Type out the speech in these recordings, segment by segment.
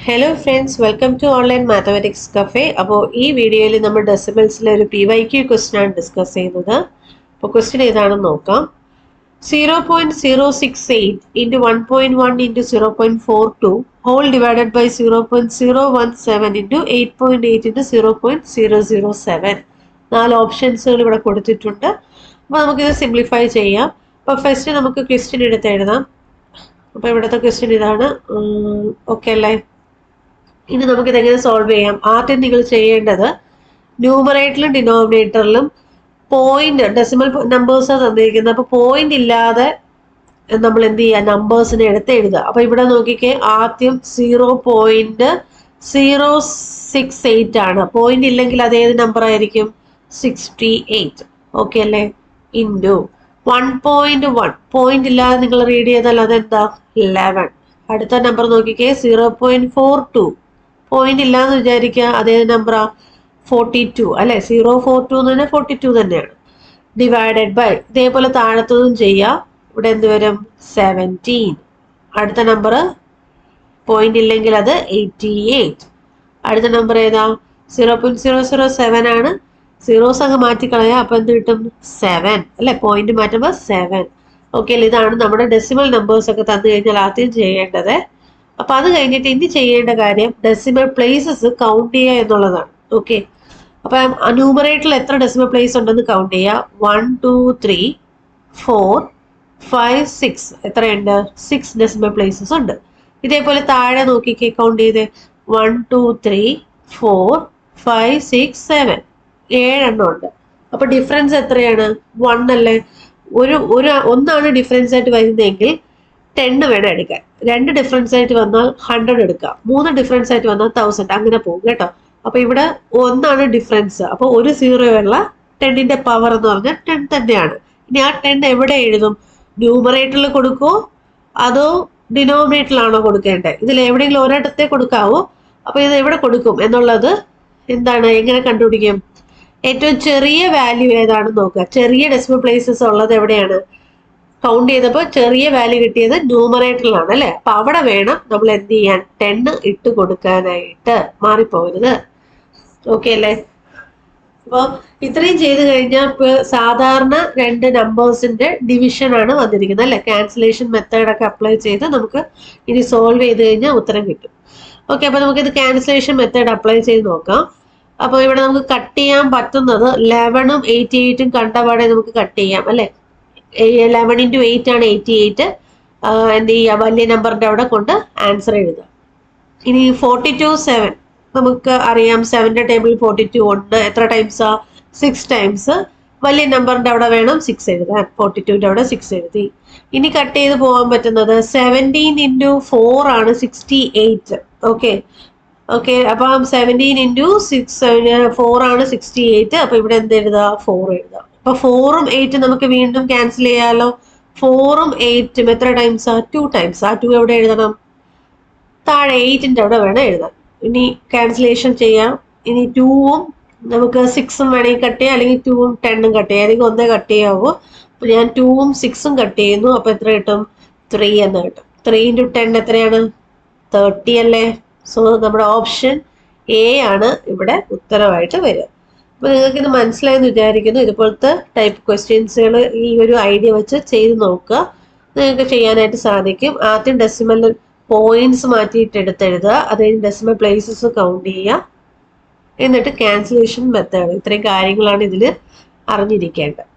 Hello friends, welcome to Online Mathematics Cafe. അപ്പോൾ ഈ വീഡിയോയിൽ നമ്മൾ ഡെസിമൽസിലെ ഒരു PYQ ക്വസ്റ്റ്യൻ ആണ് ഡിസ്കസ് ചെയ്യുന്നത്. അപ്പോൾ ക്വസ്റ്റ്യൻ ഏതാണെന്ന് നോക്കാം. 0.068 into 1.1 into 0.42 whole divided by 0.017 into 8.8 into 0.007. 4 ഓപ്ഷൻസുകൾ ഇവിടെ കൊടുത്തിട്ടുണ്ട്. അപ്പോൾ നമുക്കിത് സിംപ്ലിഫൈ ചെയ്യാം. അപ്പോൾ ഫസ്റ്റ് നമുക്ക് ക്വസ്റ്റ്യൻ എടുത്ത് എഴുതാം. അപ്പോൾ ഇവിടുത്തെ ക്വസ്റ്റ്യൻ ഇതാണ്. ഓക്കെ അല്ലേ? ഇനി നമുക്കിത് എങ്ങനെ സോൾവ് ചെയ്യാം? ആദ്യം നിങ്ങൾ ചെയ്യേണ്ടത് ന്യൂമറേറ്ററിലും ഡിനോമിനേറ്ററിലും പോയിന്റ് ഡെസിമൽ നമ്പേഴ്സ് തന്നിരിക്കുന്നത്. അപ്പോൾ പോയിന്റ് ഇല്ലാതെ നമ്മൾ എന്ത് ചെയ്യുക? നമ്പേഴ്സിനെ എടുത്ത് എഴുതുക. അപ്പോൾ ഇവിടെ നോക്കിക്കേ, ആദ്യം 0.068 ആണ്. പോയിന്റ് ഇല്ലെങ്കിൽ അത് ഏത് നമ്പർ ആയിരിക്കും? 68. ഓക്കെ അല്ലേ? ഇൻറ്റു 1.1 പോയിന്റ് ഇല്ലാതെ നിങ്ങൾ റീഡ് ചെയ്താൽ അതെന്താ? 11. അടുത്ത നമ്പർ നോക്കിക്കേ, 0.42 പോയിന്റ് ഇല്ലാന്ന് വിചാരിക്കുക, അതേ നമ്പറാ? 42 അല്ലെ? 0.42 എന്ന് പറഞ്ഞാൽ 42 തന്നെയാണ്. ഡിവൈഡഡ് ബൈ, ഇതേപോലെ താഴത്തതും ചെയ്യാം. ഇവിടെ എന്ത് വരും? 17. അടുത്ത നമ്പർ പോയിന്റ് ഇല്ലെങ്കിൽ അത് 88. അടുത്ത നമ്പർ ഏതാ? 0.007 ആണ്. സീറോസ് അങ്ങ് മാറ്റിക്കളയാം. അപ്പൊ എന്ത് കിട്ടും? 7 അല്ലെ? പോയിന്റ് മാറ്റുമ്പോൾ 7. ഓക്കെ അല്ലേ? ഇതാണ് നമ്മുടെ ഡെസിമൽ നമ്പേഴ്സ് ഒക്കെ തന്നു കഴിഞ്ഞാൽ ആദ്യം ചെയ്യേണ്ടത്. അപ്പൊ അത് കഴിഞ്ഞിട്ട് ഇനി ചെയ്യേണ്ട കാര്യം ഡെസിമൽ പ്ലേസസ് കൗണ്ട് ചെയ്യുക എന്നുള്ളതാണ്. ഓക്കെ, അപ്പൊ ന്യൂമറേറ്ററിൽ എത്ര ഡെസിമൽ പ്ലേസ് ഉണ്ടെന്ന് കൗണ്ട് ചെയ്യുക. 1 2 3 4 5 6 എത്രയുണ്ട്? 6 ഡെസിമൽ പ്ലേസസ് ഉണ്ട്. ഇതേപോലെ താഴെ നോക്കിക്കേ, കൗണ്ട് ചെയ്തേ. 1 2 3 4 5 6 7 7 ഉണ്ട്. അപ്പൊ ഡിഫറൻസ് എത്രയാണ്? 1 അല്ലേ? ഒന്നാണ് ഡിഫറൻസ് ആയിട്ട് വരുന്നതെങ്കിൽ 10 വേണം എടുക്കാൻ. 2 ഡിഫറൻസ് ആയിട്ട് വന്നാൽ 100 എടുക്കാം. 3 ഡിഫറൻസ് ആയിട്ട് വന്നാൽ 1000. അങ്ങനെ പോകും കേട്ടോ. അപ്പൊ ഇവിടെ 1 ഡിഫറൻസ്. അപ്പൊ ഒരു 0 ഉള്ള 10ന്റെ പവർ എന്ന് പറഞ്ഞാൽ 10 തന്നെയാണ്. ഇനി ആ 10 എവിടെ എഴുതും? ന്യൂമറേറ്ററിൽ കൊടുക്കുമോ അതോ ഡിനോമിനേറ്ററിലാണോ കൊടുക്കേണ്ടത്? ഇതിൽ എവിടെയെങ്കിലും ഒരിടത്തെ കൊടുക്കാവോ? അപ്പൊ ഇത് എവിടെ കൊടുക്കും എന്നുള്ളത് എന്താണ്? എങ്ങനെ കണ്ടുപിടിക്കും? ഏറ്റവും ചെറിയ വാല്യൂ ഏതാണെന്ന് നോക്കുക. ചെറിയ ഡെസിമൽ പ്ലേസസ് ഉള്ളത് എവിടെയാണ്? കൗണ്ട് ചെയ്തപ്പോൾ ചെറിയ വാല്യൂ കിട്ടിയത് ന്യൂമറേറ്ററിലാണ് അല്ലെ? അപ്പൊ അവിടെ വേണം നമ്മൾ എന്ത് ചെയ്യാൻ? 10 ഇട്ട് കൊടുക്കാനായിട്ട്. മാറിപ്പോകരുത്. ഓക്കെ അല്ലേ? അപ്പോൾ ഇത്രയും ചെയ്ത് കഴിഞ്ഞാൽ സാധാരണ 2 നമ്പേഴ്സിന്റെ ഡിവിഷൻ ആണ് വന്നിരിക്കുന്നത് അല്ലെ? ക്യാൻസലേഷൻ മെത്തേഡ് ഒക്കെ അപ്ലൈ ചെയ്ത് നമുക്ക് ഇനി സോൾവ് ചെയ്ത് കഴിഞ്ഞാൽ ഉത്തരം കിട്ടും. ഓക്കെ, അപ്പൊ നമുക്കിത് ക്യാൻസലേഷൻ മെത്തേഡ് അപ്ലൈ ചെയ്ത് നോക്കാം. അപ്പോൾ ഇവിടെ നമുക്ക് കട്ട് ചെയ്യാൻ പറ്റുന്നത് 11ഉം 88ഉം കണ്ടപാടെ നമുക്ക് കട്ട് ചെയ്യാം അല്ലെ? 11 into 8 ആണ് 88. എന്ത് ചെയ്യുക? വലിയ നമ്പറിന്റെ അവിടെ കൊണ്ട് ആൻസർ എഴുതുക. ഇനി 42 7 നമുക്ക് അറിയാം. 7ന്റെ ടേബിൾ 42 ഉണ്ട്. എത്ര ടൈംസാ? 6 ടൈംസ്. വലിയ നമ്പറിന്റെ അവിടെ വേണം 6 എഴുതാൻ. 42ന്റെ അവിടെ 6 എഴുതി. ഇനി കട്ട് ചെയ്ത് പോകാൻ പറ്റുന്നത് 17 into 4 ആണ് 68. ഓക്കെ ഓക്കെ, അപ്പം 17 into 4 ആണ് 68. അപ്പൊ ഇവിടെ എന്ത് എഴുതുക? 4 എഴുതാം. അപ്പൊ 4ഉം 8ഉം നമുക്ക് വീണ്ടും ക്യാൻസൽ ചെയ്യാലോ. 4ഉം 8ഉം എത്ര ടൈംസാ? 2 ടൈംസ്. ആ 2 എവിടെ എഴുതണം? താഴെ 8ന്റെ അവിടെ വേണം എഴുതാൻ. ഇനി ക്യാൻസലേഷൻ ചെയ്യാം. ഇനി 2ഉം നമുക്ക് 6ഉം വേണമെങ്കിൽ കട്ട് ചെയ്യാം, അല്ലെങ്കിൽ 2ഉം 10ഉം കട്ട് ചെയ്യാം. അല്ലെങ്കിൽ ഒന്നേ കട്ട് ചെയ്യാവൂ. അപ്പൊ ഞാൻ 2ഉം 6ഉം കട്ട് ചെയ്യുന്നു. അപ്പൊ എത്ര കിട്ടും? 3 എന്ന് കിട്ടും. 3 into 10 എത്രയാണ്? 30 അല്ലേ? സോ നമ്മുടെ ഓപ്ഷൻ എ ആണ് ഇവിടെ ഉത്തരവായിട്ട് വരിക. അപ്പൊ നിങ്ങൾക്ക് ഇത് മനസ്സിലായെന്ന് വിചാരിക്കുന്നു. ഇതുപോലത്തെ ടൈപ്പ് ക്വസ്റ്റ്യൻസുകൾ ഈ ഒരു ഐഡിയ വെച്ച് ചെയ്ത് നോക്കുക. നിങ്ങൾക്ക് ചെയ്യാനായിട്ട് സാധിക്കും. ആദ്യം ഡെസിമൽ പോയിന്റ്സ് മാറ്റിയിട്ട് എടുത്തെഴുതുക. അത് കഴിഞ്ഞ് ഡെസിമൽ പ്ലേസസ് കൗണ്ട് ചെയ്യുക. എന്നിട്ട് ക്യാൻസലേഷൻ മെത്തേഡ്. ഇത്രയും കാര്യങ്ങളാണ് ഇതിൽ അറിഞ്ഞിരിക്കേണ്ടത്.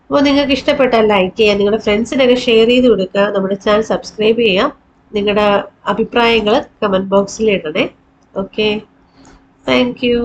അപ്പോൾ നിങ്ങൾക്ക് ഇഷ്ടപ്പെട്ടാൽ ലൈക്ക് ചെയ്യുക, നിങ്ങളുടെ ഫ്രണ്ട്സിനൊക്കെ ഷെയർ ചെയ്ത് കൊടുക്കുക. നമ്മുടെ ചാനൽ സബ്സ്ക്രൈബ് ചെയ്യാം. നിങ്ങളുടെ അഭിപ്രായങ്ങൾ കമൻറ്റ് ബോക്സിൽ ഇടണേ. Okay, thank U.